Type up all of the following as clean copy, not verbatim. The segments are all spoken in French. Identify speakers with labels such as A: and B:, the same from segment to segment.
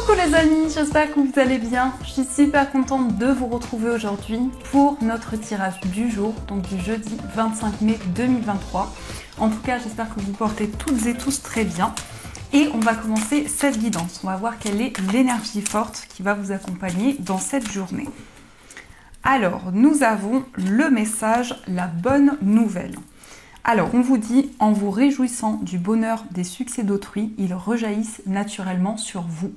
A: Coucou les amis, j'espère que vous allez bien. Je suis super contente de vous retrouver aujourd'hui pour notre tirage du jour, donc du jeudi 25 mai 2023. En tout cas, j'espère que vous portez toutes et tous très bien. Et on va commencer cette guidance. On va voir quelle est l'énergie forte qui va vous accompagner dans cette journée. Alors, nous avons le message, la bonne nouvelle. Alors, on vous dit, en vous réjouissant du bonheur des succès d'autrui, ils rejaillissent naturellement sur vous.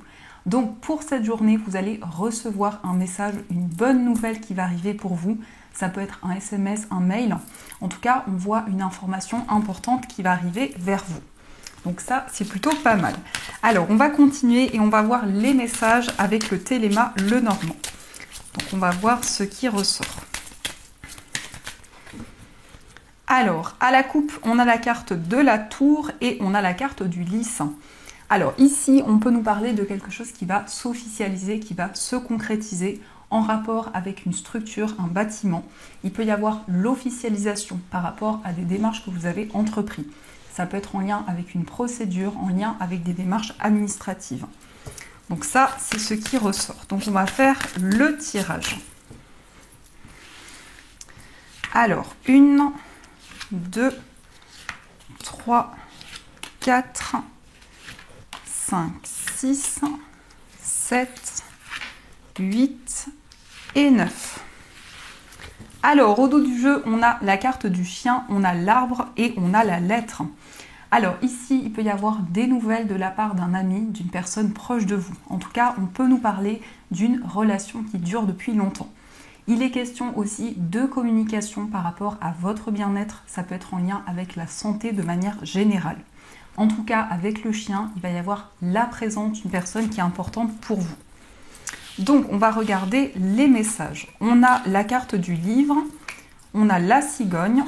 A: Donc, pour cette journée, vous allez recevoir un message, une bonne nouvelle qui va arriver pour vous. Ça peut être un SMS, un mail. En tout cas, on voit une information importante qui va arriver vers vous. Donc ça, c'est plutôt pas mal. Alors, on va continuer et on va voir les messages avec le Téléma Lenormand. Donc, on va voir ce qui ressort. Alors, à la coupe, on a la carte de la tour et on a la carte du lys. Alors ici, on peut nous parler de quelque chose qui va s'officialiser, qui va se concrétiser en rapport avec une structure, un bâtiment. Il peut y avoir l'officialisation par rapport à des démarches que vous avez entreprises. Ça peut être en lien avec une procédure, en lien avec des démarches administratives. Donc ça, c'est ce qui ressort. Donc on va faire le tirage. Alors, 1, 2, 3, 4, 5, 6, 7, 8 et 9. Alors, au dos du jeu, on a la carte du chien, on a l'arbre et on a la lettre. Alors ici, il peut y avoir des nouvelles de la part d'un ami, d'une personne proche de vous. En tout cas, on peut nous parler d'une relation qui dure depuis longtemps. Il est question aussi de communication par rapport à votre bien-être. Ça peut être en lien avec la santé de manière générale. En tout cas, avec le chien, il va y avoir la présence d'une personne qui est importante pour vous. Donc, on va regarder les messages. On a la carte du livre, on a la cigogne,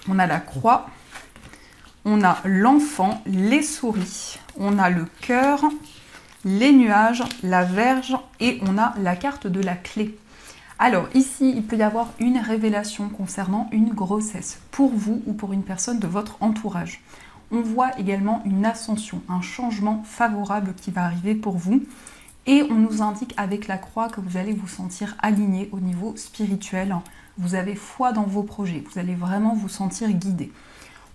A: on a la croix, on a l'enfant, les souris, on a le cœur, les nuages, la verge et on a la carte de la clé. Alors ici, il peut y avoir une révélation concernant une grossesse pour vous ou pour une personne de votre entourage. On voit également une ascension, un changement favorable qui va arriver pour vous. Et on nous indique avec la croix que vous allez vous sentir aligné au niveau spirituel. Vous avez foi dans vos projets, vous allez vraiment vous sentir guidé.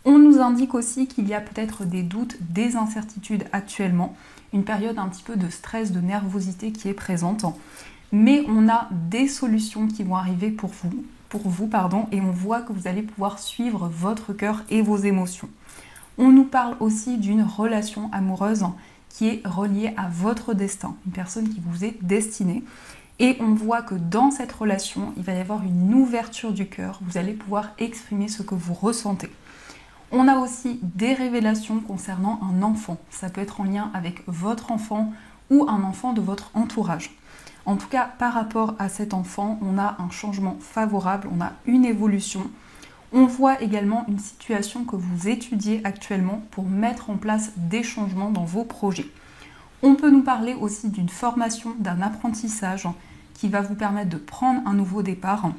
A: On nous indique aussi qu'il y a peut-être des doutes, des incertitudes actuellement, une période un petit peu de stress, de nervosité qui est présente. Mais on a des solutions qui vont arriver pour vous, et on voit que vous allez pouvoir suivre votre cœur et vos émotions. On nous parle aussi d'une relation amoureuse qui est reliée à votre destin, une personne qui vous est destinée. Et on voit que dans cette relation, il va y avoir une ouverture du cœur, vous allez pouvoir exprimer ce que vous ressentez. On a aussi des révélations concernant un enfant. Ça peut être en lien avec votre enfant ou un enfant de votre entourage. En tout cas, par rapport à cet enfant, on a un changement favorable, on a une évolution. On voit également une situation que vous étudiez actuellement pour mettre en place des changements dans vos projets. On peut nous parler aussi d'une formation, d'un apprentissage qui va vous permettre de prendre un nouveau départ.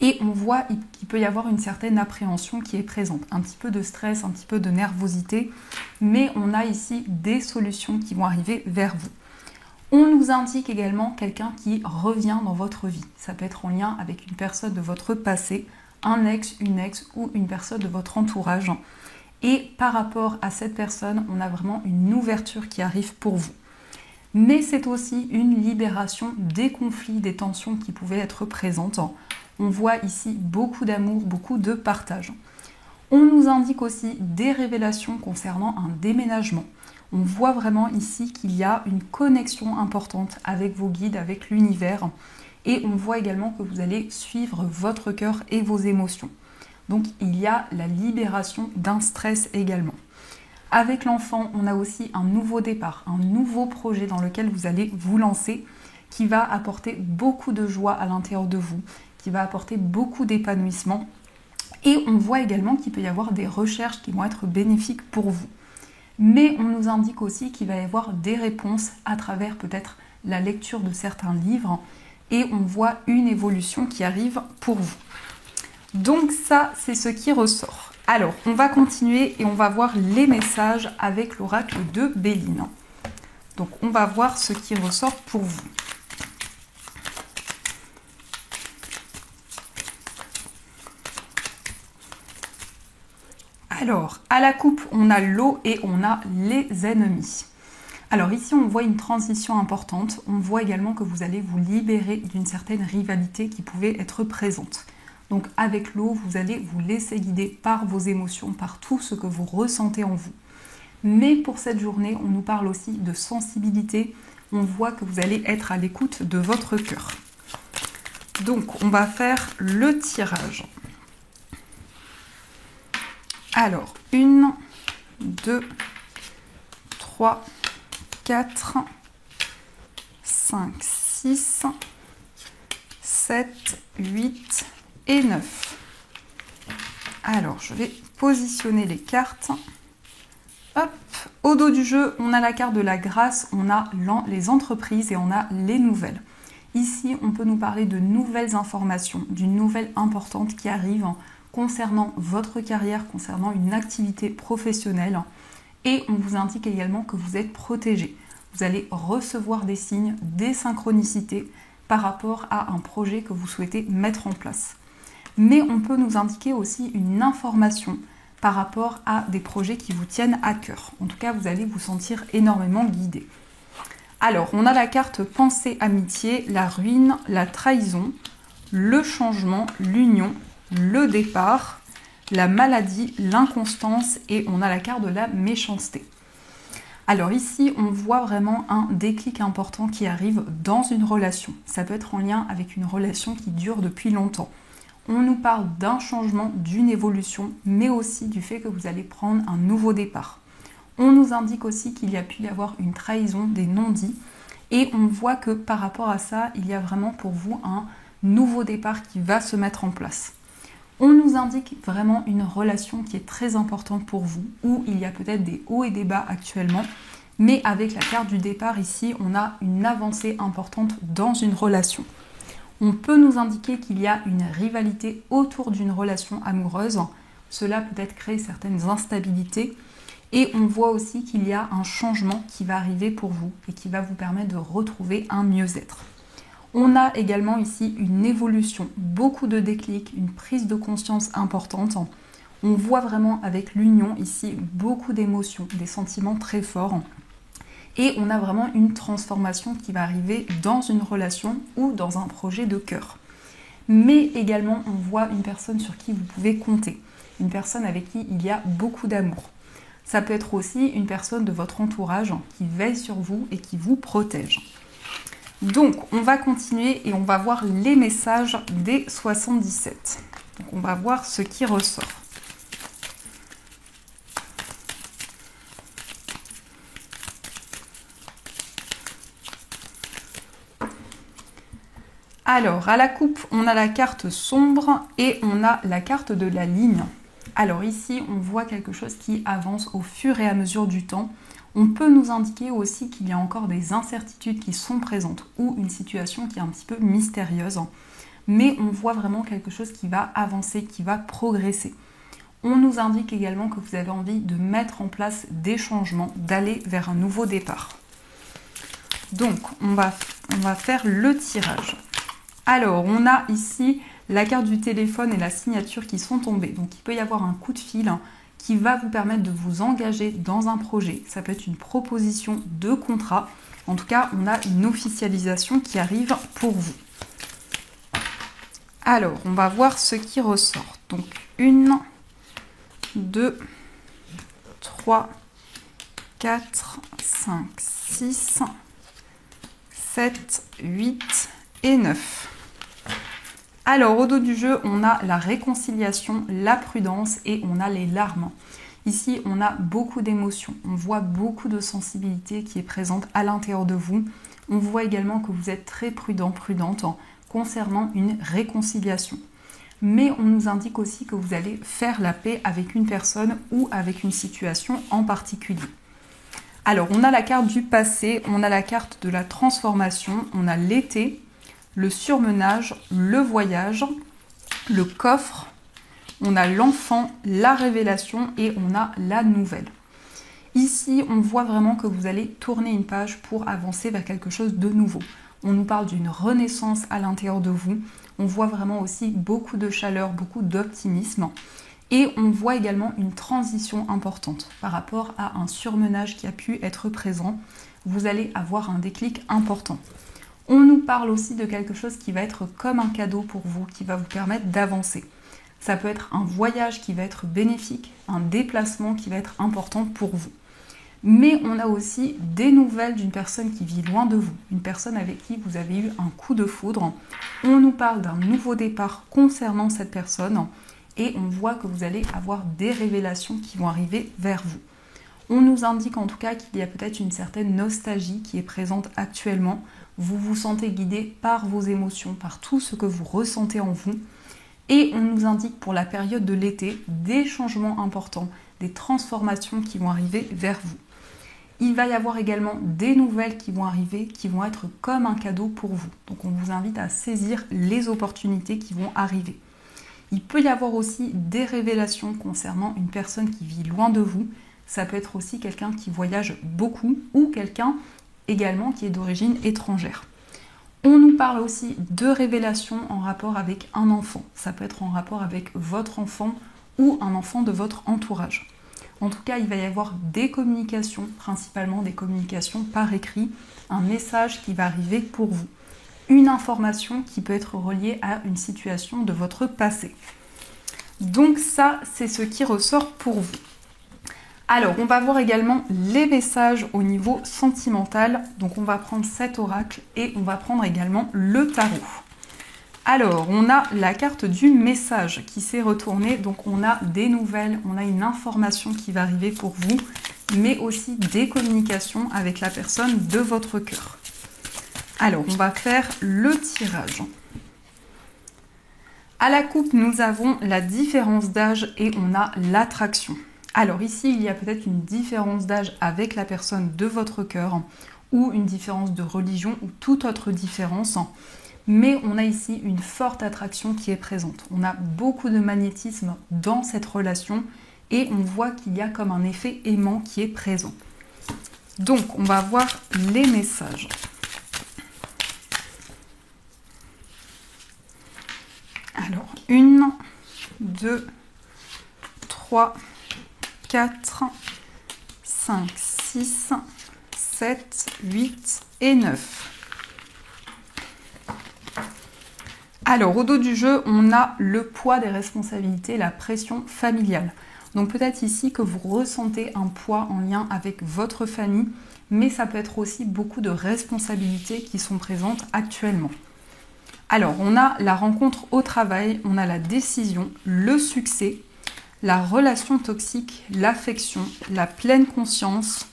A: Et on voit qu'il peut y avoir une certaine appréhension qui est présente, un petit peu de stress, un petit peu de nervosité, mais on a ici des solutions qui vont arriver vers vous. On nous indique également quelqu'un qui revient dans votre vie. Ça peut être en lien avec une personne de votre passé, un ex, une ex ou une personne de votre entourage. Et par rapport à cette personne, on a vraiment une ouverture qui arrive pour vous. Mais c'est aussi une libération des conflits, des tensions qui pouvaient être présentes. On voit ici beaucoup d'amour, beaucoup de partage. On nous indique aussi des révélations concernant un déménagement. On voit vraiment ici qu'il y a une connexion importante avec vos guides, avec l'univers. Et on voit également que vous allez suivre votre cœur et vos émotions. Donc il y a la libération d'un stress également. Avec l'enfant, on a aussi un nouveau départ, un nouveau projet dans lequel vous allez vous lancer, qui va apporter beaucoup de joie à l'intérieur de vous, qui va apporter beaucoup d'épanouissement. Et on voit également qu'il peut y avoir des recherches qui vont être bénéfiques pour vous. Mais on nous indique aussi qu'il va y avoir des réponses à travers peut-être la lecture de certains livres et on voit une évolution qui arrive pour vous. Donc ça, c'est ce qui ressort. Alors, on va continuer et on va voir les messages avec l'oracle de Béline. Donc on va voir ce qui ressort pour vous. Alors, à la coupe, on a l'eau et on a les ennemis. Alors ici, on voit une transition importante. On voit également que vous allez vous libérer d'une certaine rivalité qui pouvait être présente. Donc avec l'eau, vous allez vous laisser guider par vos émotions, par tout ce que vous ressentez en vous. Mais pour cette journée, on nous parle aussi de sensibilité. On voit que vous allez être à l'écoute de votre cœur. Donc, on va faire le tirage. Alors, 1, 2, 3, 4, 5, 6, 7, 8 et 9. Alors, je vais positionner les cartes. Hop, au dos du jeu, on a la carte de la grâce, on a les entreprises et on a les nouvelles. Ici, on peut nous parler de nouvelles informations, d'une nouvelle importante qui arrive concernant votre carrière, concernant une activité professionnelle. Et on vous indique également que vous êtes protégé. Vous allez recevoir des signes, des synchronicités par rapport à un projet que vous souhaitez mettre en place. Mais on peut nous indiquer aussi une information par rapport à des projets qui vous tiennent à cœur. En tout cas, vous allez vous sentir énormément guidé. Alors, on a la carte pensée, amitié, la ruine, la trahison, le changement, l'union, le départ, la maladie, l'inconstance et on a la carte de la méchanceté. Alors ici, on voit vraiment un déclic important qui arrive dans une relation. Ça peut être en lien avec une relation qui dure depuis longtemps. On nous parle d'un changement, d'une évolution, mais aussi du fait que vous allez prendre un nouveau départ. On nous indique aussi qu'il y a pu y avoir une trahison, des non-dits, et on voit que par rapport à ça, il y a vraiment pour vous un nouveau départ qui va se mettre en place. On nous indique vraiment une relation qui est très importante pour vous, où il y a peut-être des hauts et des bas actuellement, mais avec la carte du départ ici, on a une avancée importante dans une relation. On peut nous indiquer qu'il y a une rivalité autour d'une relation amoureuse. Cela peut-être créer certaines instabilités. Et on voit aussi qu'il y a un changement qui va arriver pour vous et qui va vous permettre de retrouver un mieux-être. On a également ici une évolution, beaucoup de déclics, une prise de conscience importante. On voit vraiment avec l'union ici beaucoup d'émotions, des sentiments très forts. Et on a vraiment une transformation qui va arriver dans une relation ou dans un projet de cœur. Mais également, on voit une personne sur qui vous pouvez compter. Une personne avec qui il y a beaucoup d'amour. Ça peut être aussi une personne de votre entourage qui veille sur vous et qui vous protège. Donc, on va continuer et on va voir les messages des 77. Donc, on va voir ce qui ressort. Alors, à la coupe, on a la carte sombre et on a la carte de la ligne. Alors ici, on voit quelque chose qui avance au fur et à mesure du temps. On peut nous indiquer aussi qu'il y a encore des incertitudes qui sont présentes ou une situation qui est un petit peu mystérieuse. Mais on voit vraiment quelque chose qui va avancer, qui va progresser. On nous indique également que vous avez envie de mettre en place des changements, d'aller vers un nouveau départ. Donc, on va faire le tirage. Alors, on a ici la carte du téléphone et la signature qui sont tombées. Donc, il peut y avoir un coup de fil qui va vous permettre de vous engager dans un projet. Ça peut être une proposition de contrat. En tout cas, on a une officialisation qui arrive pour vous. Alors, on va voir ce qui ressort. Donc, 1, 2, 3, 4, 5, 6, 7, 8 et 9. Alors, au dos du jeu, on a la réconciliation, la prudence et on a les larmes. Ici, on a beaucoup d'émotions. On voit beaucoup de sensibilité qui est présente à l'intérieur de vous. On voit également que vous êtes très prudent, prudente concernant une réconciliation. Mais on nous indique aussi que vous allez faire la paix avec une personne ou avec une situation en particulier. Alors, on a la carte du passé, on a la carte de la transformation, on a l'été, le surmenage, le voyage, le coffre, on a l'enfant, la révélation et on a la nouvelle. Ici, on voit vraiment que vous allez tourner une page pour avancer vers quelque chose de nouveau. On nous parle d'une renaissance à l'intérieur de vous. On voit vraiment aussi beaucoup de chaleur, beaucoup d'optimisme. Et on voit également une transition importante par rapport à un surmenage qui a pu être présent. Vous allez avoir un déclic important. On nous parle aussi de quelque chose qui va être comme un cadeau pour vous, qui va vous permettre d'avancer. Ça peut être un voyage qui va être bénéfique, un déplacement qui va être important pour vous. Mais on a aussi des nouvelles d'une personne qui vit loin de vous, une personne avec qui vous avez eu un coup de foudre. On nous parle d'un nouveau départ concernant cette personne et on voit que vous allez avoir des révélations qui vont arriver vers vous. On nous indique en tout cas qu'il y a peut-être une certaine nostalgie qui est présente actuellement. Vous vous sentez guidé par vos émotions, par tout ce que vous ressentez en vous. Et on nous indique pour la période de l'été des changements importants, des transformations qui vont arriver vers vous. Il va y avoir également des nouvelles qui vont arriver, qui vont être comme un cadeau pour vous. Donc on vous invite à saisir les opportunités qui vont arriver. Il peut y avoir aussi des révélations concernant une personne qui vit loin de vous. Ça peut être aussi quelqu'un qui voyage beaucoup ou quelqu'un également qui est d'origine étrangère. On nous parle aussi de révélations en rapport avec un enfant. Ça peut être en rapport avec votre enfant ou un enfant de votre entourage. En tout cas, il va y avoir des communications, principalement des communications par écrit, un message qui va arriver pour vous. Une information qui peut être reliée à une situation de votre passé. Donc ça, c'est ce qui ressort pour vous. Alors, on va voir également les messages au niveau sentimental. Donc, on va prendre cet oracle et on va prendre également le tarot. Alors, on a la carte du message qui s'est retournée. Donc, on a des nouvelles, on a une information qui va arriver pour vous, mais aussi des communications avec la personne de votre cœur. Alors, on va faire le tirage. À la coupe, nous avons la différence d'âge et on a l'attraction. Alors ici, il y a peut-être une différence d'âge avec la personne de votre cœur ou une différence de religion ou toute autre différence. Mais on a ici une forte attraction qui est présente. On a beaucoup de magnétisme dans cette relation et on voit qu'il y a comme un effet aimant qui est présent. Donc, on va voir les messages. Alors, 1, 2, 3, 4, 5, 6, 7, 8 et 9. Alors, au dos du jeu, on a le poids des responsabilités, la pression familiale. Donc peut-être ici que vous ressentez un poids en lien avec votre famille, mais ça peut être aussi beaucoup de responsabilités qui sont présentes actuellement. Alors, on a la rencontre au travail, on a la décision, le succès, la relation toxique, l'affection, la pleine conscience,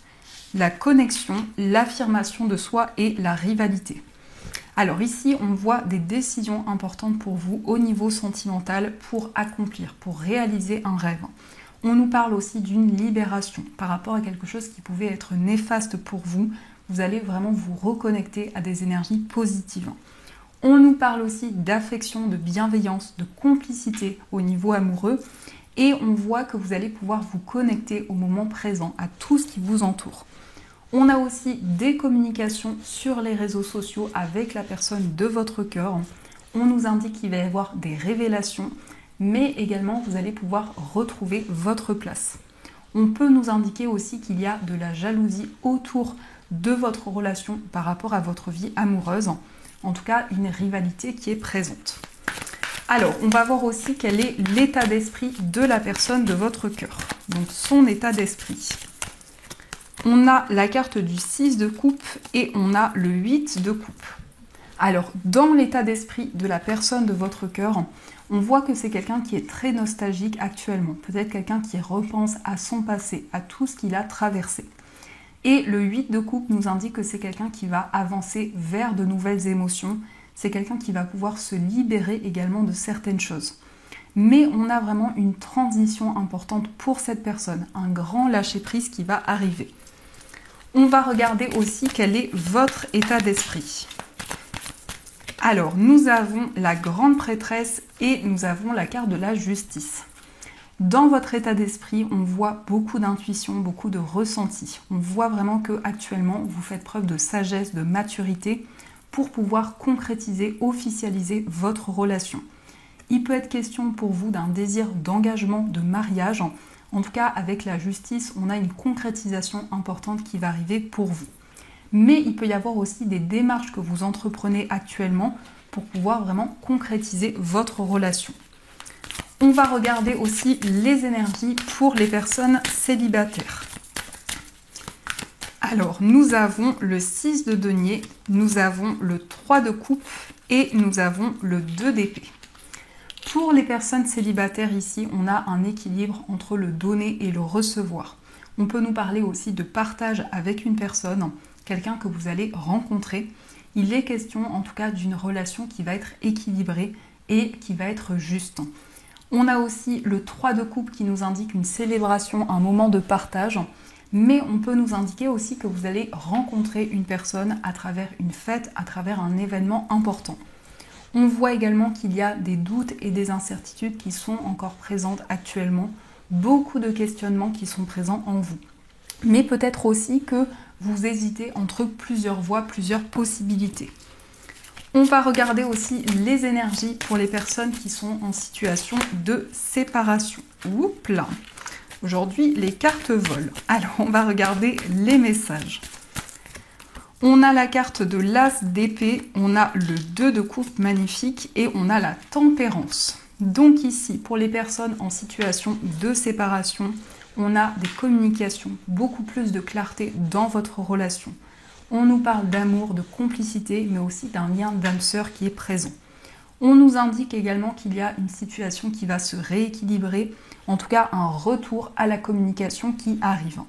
A: la connexion, l'affirmation de soi et la rivalité. Alors ici, on voit des décisions importantes pour vous au niveau sentimental pour accomplir, pour réaliser un rêve. On nous parle aussi d'une libération par rapport à quelque chose qui pouvait être néfaste pour vous. Vous allez vraiment vous reconnecter à des énergies positives. On nous parle aussi d'affection, de bienveillance, de complicité au niveau amoureux. Et on voit que vous allez pouvoir vous connecter au moment présent, à tout ce qui vous entoure. On a aussi des communications sur les réseaux sociaux avec la personne de votre cœur. On nous indique qu'il va y avoir des révélations, mais également vous allez pouvoir retrouver votre place. On peut nous indiquer aussi qu'il y a de la jalousie autour de votre relation par rapport à votre vie amoureuse. En tout cas, une rivalité qui est présente. Alors, on va voir aussi quel est l'état d'esprit de la personne de votre cœur. Donc, son état d'esprit. On a la carte du 6 de coupe et on a le 8 de coupe. Alors, dans l'état d'esprit de la personne de votre cœur, on voit que c'est quelqu'un qui est très nostalgique actuellement. Peut-être quelqu'un qui repense à son passé, à tout ce qu'il a traversé. Et le 8 de coupe nous indique que c'est quelqu'un qui va avancer vers de nouvelles émotions. C'est quelqu'un qui va pouvoir se libérer également de certaines choses. Mais on a vraiment une transition importante pour cette personne, un grand lâcher-prise qui va arriver. On va regarder aussi quel est votre état d'esprit. Alors, nous avons la grande prêtresse et nous avons la carte de la justice. Dans votre état d'esprit, on voit beaucoup d'intuition, beaucoup de ressenti. On voit vraiment que actuellement, vous faites preuve de sagesse, de maturité pour pouvoir concrétiser, officialiser votre relation. Il peut être question pour vous d'un désir d'engagement, de mariage. En tout cas, avec la justice, on a une concrétisation importante qui va arriver pour vous. Mais il peut y avoir aussi des démarches que vous entreprenez actuellement pour pouvoir vraiment concrétiser votre relation. On va regarder aussi les énergies pour les personnes célibataires. Alors, nous avons le 6 de denier, nous avons le 3 de coupe et nous avons le 2 d'épée. Pour les personnes célibataires ici, on a un équilibre entre le donner et le recevoir. On peut nous parler aussi de partage avec une personne, quelqu'un que vous allez rencontrer. Il est question en tout cas d'une relation qui va être équilibrée et qui va être juste. On a aussi le 3 de coupe qui nous indique une célébration, un moment de partage. Mais on peut nous indiquer aussi que vous allez rencontrer une personne à travers une fête, à travers un événement important. On voit également qu'il y a des doutes et des incertitudes qui sont encore présentes actuellement. Beaucoup de questionnements qui sont présents en vous. Mais peut-être aussi que vous hésitez entre plusieurs voies, plusieurs possibilités. On va regarder aussi les énergies pour les personnes qui sont en situation de séparation. Oups là. Aujourd'hui, les cartes volent. Alors, on va regarder les messages. On a la carte de l'As d'épée, on a le 2 de coupe magnifique et on a la tempérance. Donc ici, pour les personnes en situation de séparation, on a des communications, beaucoup plus de clarté dans votre relation. On nous parle d'amour, de complicité, mais aussi d'un lien d'âme sœur qui est présent. On nous indique également qu'il y a une situation qui va se rééquilibrer, en tout cas un retour à la communication qui arrive.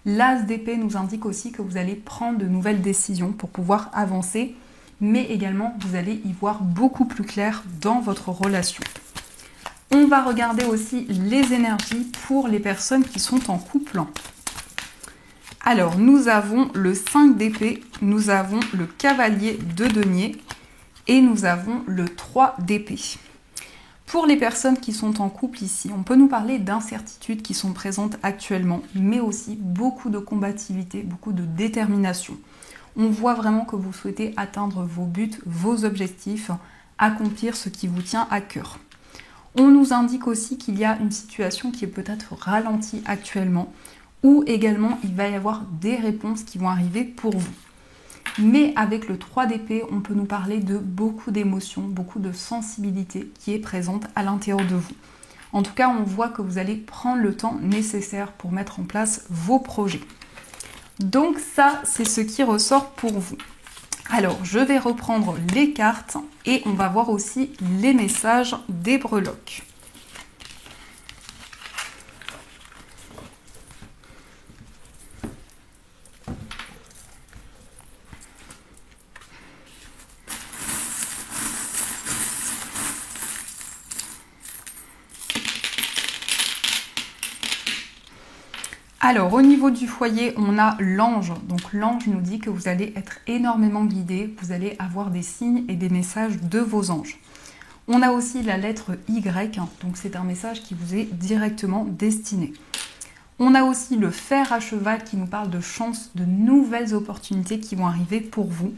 A: L'As d'épée nous indique aussi que vous allez prendre de nouvelles décisions pour pouvoir avancer, mais également vous allez y voir beaucoup plus clair dans votre relation. On va regarder aussi les énergies pour les personnes qui sont en couple. Alors, nous avons le 5 d'épée, nous avons le cavalier de denier et nous avons le 3 d'épée. Pour les personnes qui sont en couple ici, on peut nous parler d'incertitudes qui sont présentes actuellement, mais aussi beaucoup de combativité, beaucoup de détermination. On voit vraiment que vous souhaitez atteindre vos buts, vos objectifs, accomplir ce qui vous tient à cœur. On nous indique aussi qu'il y a une situation qui est peut-être ralentie actuellement, ou également il va y avoir des réponses qui vont arriver pour vous. Mais avec le 3 d'épée, on peut nous parler de beaucoup d'émotions, beaucoup de sensibilité qui est présente à l'intérieur de vous. En tout cas, on voit que vous allez prendre le temps nécessaire pour mettre en place vos projets. Donc ça, c'est ce qui ressort pour vous. Alors, je vais reprendre les cartes et on va voir aussi les messages des breloques. Alors, au niveau du foyer, on a l'ange. Donc, l'ange nous dit que vous allez être énormément guidé. Vous allez avoir des signes et des messages de vos anges. On a aussi la lettre Y. Donc, c'est un message qui vous est directement destiné. On a aussi le fer à cheval qui nous parle de chance, de nouvelles opportunités qui vont arriver pour vous.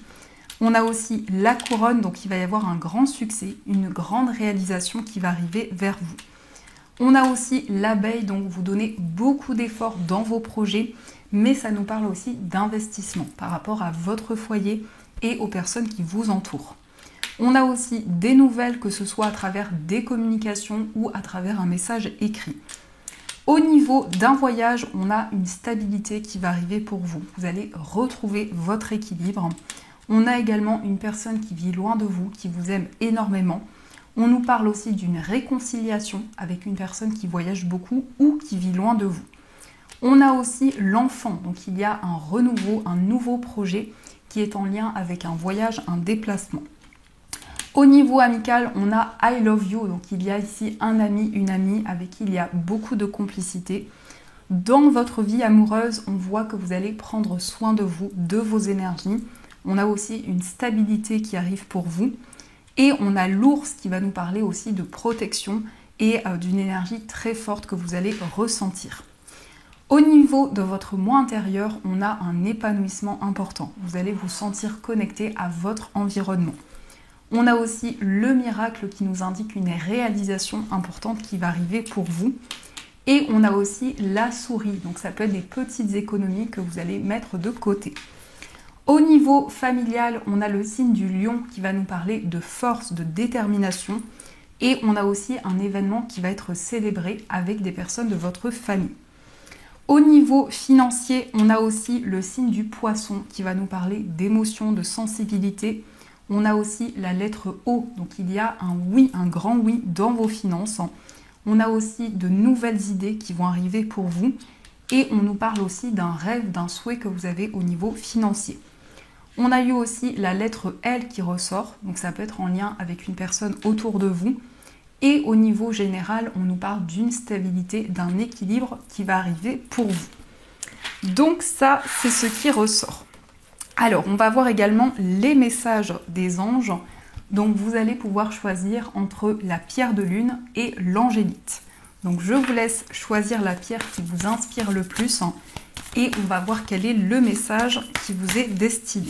A: On a aussi la couronne. Donc, il va y avoir un grand succès, une grande réalisation qui va arriver vers vous. On a aussi l'abeille, donc vous donnez beaucoup d'efforts dans vos projets, mais ça nous parle aussi d'investissement par rapport à votre foyer et aux personnes qui vous entourent. On a aussi des nouvelles, que ce soit à travers des communications ou à travers un message écrit. Au niveau d'un voyage, on a une stabilité qui va arriver pour vous. Vous allez retrouver votre équilibre. On a également une personne qui vit loin de vous, qui vous aime énormément. On nous parle aussi d'une réconciliation avec une personne qui voyage beaucoup ou qui vit loin de vous. On a aussi l'enfant, donc il y a un renouveau, un nouveau projet qui est en lien avec un voyage, un déplacement. Au niveau amical, on a I love you, donc il y a ici un ami, une amie avec qui il y a beaucoup de complicité. Dans votre vie amoureuse, on voit que vous allez prendre soin de vous, de vos énergies. On a aussi une stabilité qui arrive pour vous. Et on a l'ours qui va nous parler aussi de protection et d'une énergie très forte que vous allez ressentir. Au niveau de votre moi intérieur, on a un épanouissement important. Vous allez vous sentir connecté à votre environnement. On a aussi le miracle qui nous indique une réalisation importante qui va arriver pour vous. Et on a aussi la souris, donc ça peut être des petites économies que vous allez mettre de côté. Au niveau familial, on a le signe du lion qui va nous parler de force, de détermination. Et on a aussi un événement qui va être célébré avec des personnes de votre famille. Au niveau financier, on a aussi le signe du poisson qui va nous parler d'émotion, de sensibilité. On a aussi la lettre O, donc il y a un oui, un grand oui dans vos finances. On a aussi de nouvelles idées qui vont arriver pour vous et on nous parle aussi d'un rêve, d'un souhait que vous avez au niveau financier. On a eu aussi la lettre L qui ressort, donc ça peut être en lien avec une personne autour de vous. Et au niveau général, on nous parle d'une stabilité, d'un équilibre qui va arriver pour vous. Donc ça, c'est ce qui ressort. Alors, on va voir également les messages des anges. Donc vous allez pouvoir choisir entre la pierre de lune et l'angélite. Donc je vous laisse choisir la pierre qui vous inspire le plus et on va voir quel est le message qui vous est destiné.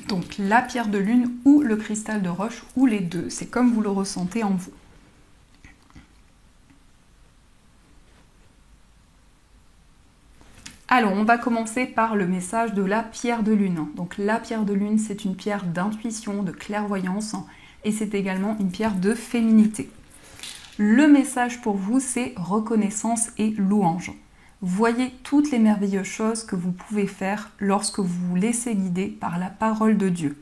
A: Donc la pierre de lune ou le cristal de roche ou les deux, c'est comme vous le ressentez en vous. Alors on va commencer par le message de la pierre de lune. Donc la pierre de lune, c'est une pierre d'intuition, de clairvoyance et c'est également une pierre de féminité. Le message pour vous, c'est reconnaissance et louange. Voyez toutes les merveilleuses choses que vous pouvez faire lorsque vous vous laissez guider par la parole de Dieu.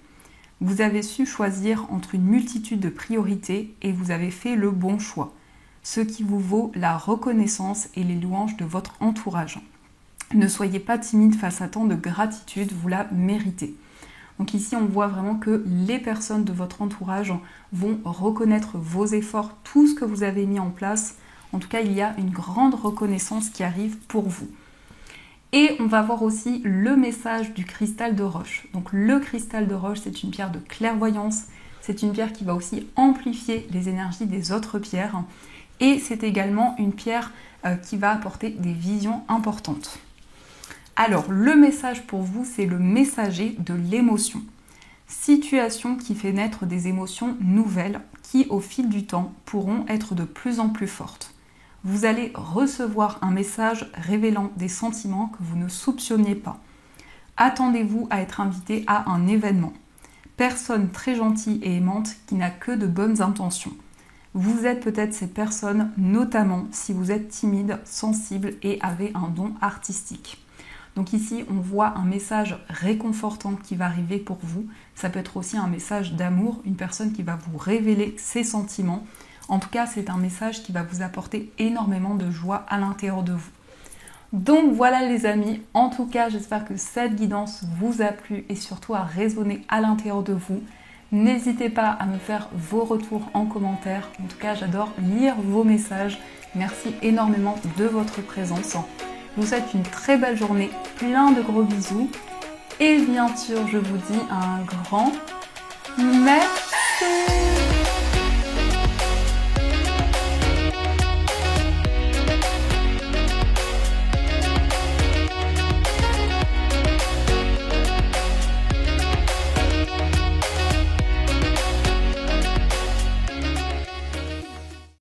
A: Vous avez su choisir entre une multitude de priorités et vous avez fait le bon choix, ce qui vous vaut la reconnaissance et les louanges de votre entourage. Ne soyez pas timide face à tant de gratitude, vous la méritez. Donc ici, on voit vraiment que les personnes de votre entourage vont reconnaître vos efforts, tout ce que vous avez mis en place. En tout cas, il y a une grande reconnaissance qui arrive pour vous. Et on va voir aussi le message du cristal de roche. Donc le cristal de roche, c'est une pierre de clairvoyance. C'est une pierre qui va aussi amplifier les énergies des autres pierres. Et c'est également une pierre qui va apporter des visions importantes. Alors, le message pour vous, c'est le messager de l'émotion. Situation qui fait naître des émotions nouvelles qui, au fil du temps, pourront être de plus en plus fortes. Vous allez recevoir un message révélant des sentiments que vous ne soupçonniez pas. Attendez-vous à être invité à un événement. Personne très gentille et aimante qui n'a que de bonnes intentions. Vous êtes peut-être cette personne, notamment si vous êtes timide, sensible et avez un don artistique. Donc ici, on voit un message réconfortant qui va arriver pour vous. Ça peut être aussi un message d'amour, une personne qui va vous révéler ses sentiments. En tout cas, c'est un message qui va vous apporter énormément de joie à l'intérieur de vous. Donc voilà les amis, en tout cas, j'espère que cette guidance vous a plu et surtout a résonné à l'intérieur de vous. N'hésitez pas à me faire vos retours en commentaire. En tout cas, j'adore lire vos messages. Merci énormément de votre présence. Je vous souhaite une très belle journée, plein de gros bisous. Et bien sûr, je vous dis un grand merci.